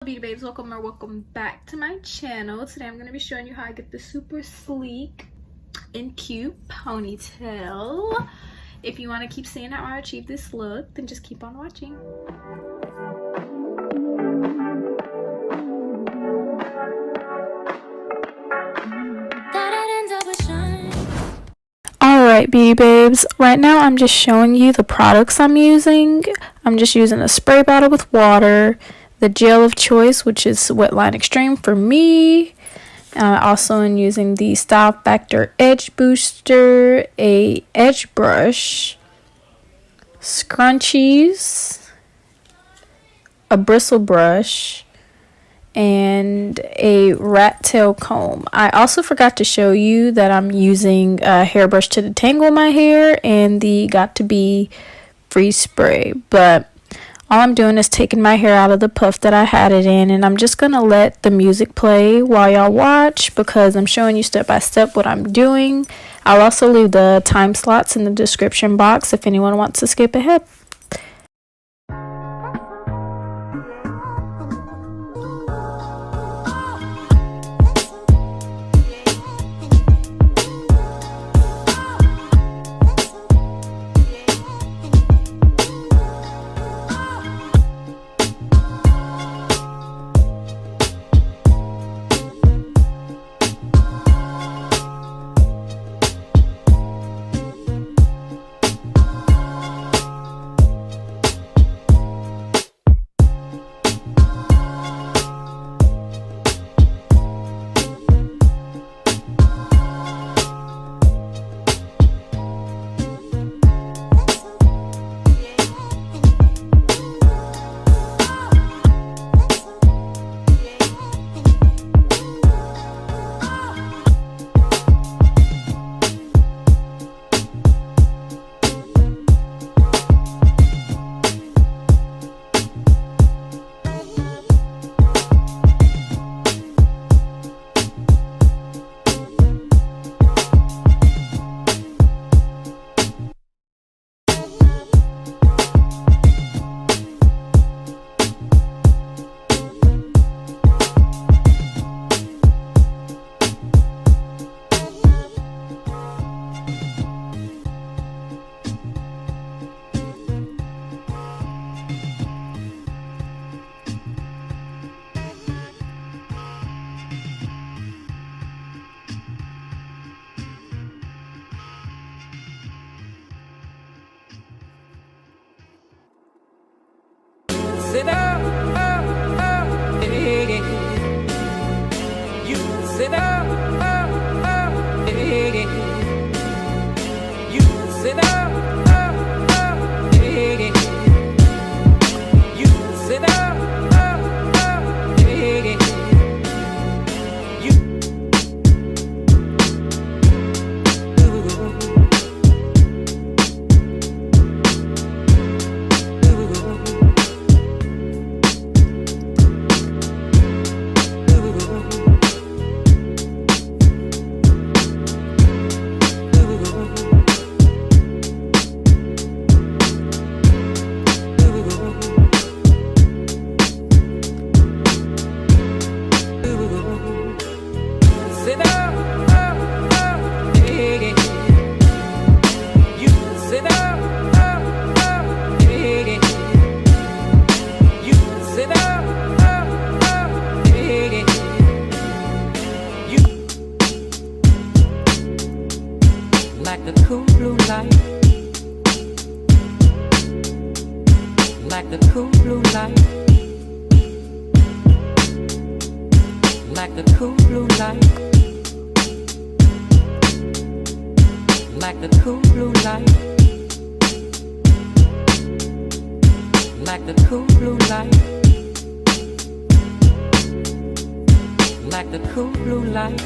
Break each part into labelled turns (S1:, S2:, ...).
S1: Beauty babes, welcome or welcome back to my channel. Today I'm going to be showing you how I get the super sleek and cute ponytail. If you want to keep seeing how I achieve this look, then just keep on watching. Alright beauty babes, right now I'm just showing you the products I'm using. I'm just using a spray bottle with water, the gel of choice, which is Wetline Extreme for me. Also I'm using the Style Factor Edge Booster, a edge brush, scrunchies, a bristle brush, and a rat tail comb. I also forgot to show you that I'm using a hairbrush to detangle my hair and the Got To Be freeze spray, but all I'm doing is taking my hair out of the puff that I had it in, and I'm just gonna let the music play while y'all watch because I'm showing you step by step what I'm doing. I'll also leave the time slots in the description box if anyone wants to skip ahead.
S2: Sit up, hey. You sit up, hey. You sit up, hey. You sit up, hey. Like the cool blue light, like the cool blue light, like the cool blue light, like the cool blue light, like the cool blue light, like the cool blue light.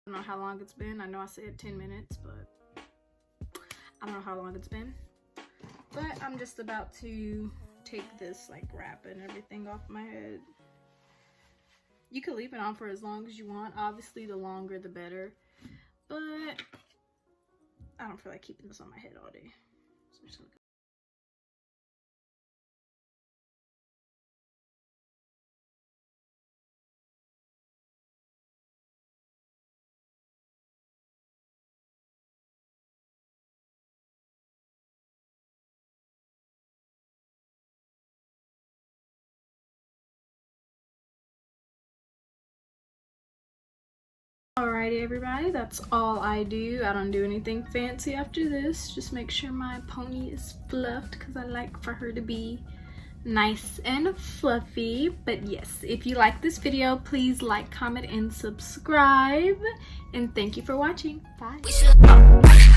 S1: I don't know how long it's been. I know I said 10 minutes, but I don't know how long it's been. But I'm just about to take this like wrap and everything off my head. You can leave it on for as long as you want. Obviously, the longer the better. But I don't feel like keeping this on my head all day. So I'm just gonna Alrighty everybody, that's all I do. I don't do anything fancy after this. Just make sure my pony is fluffed because I like for her to be nice and fluffy. But yes, if you like this video, please like, comment, and subscribe. And thank you for watching. Bye.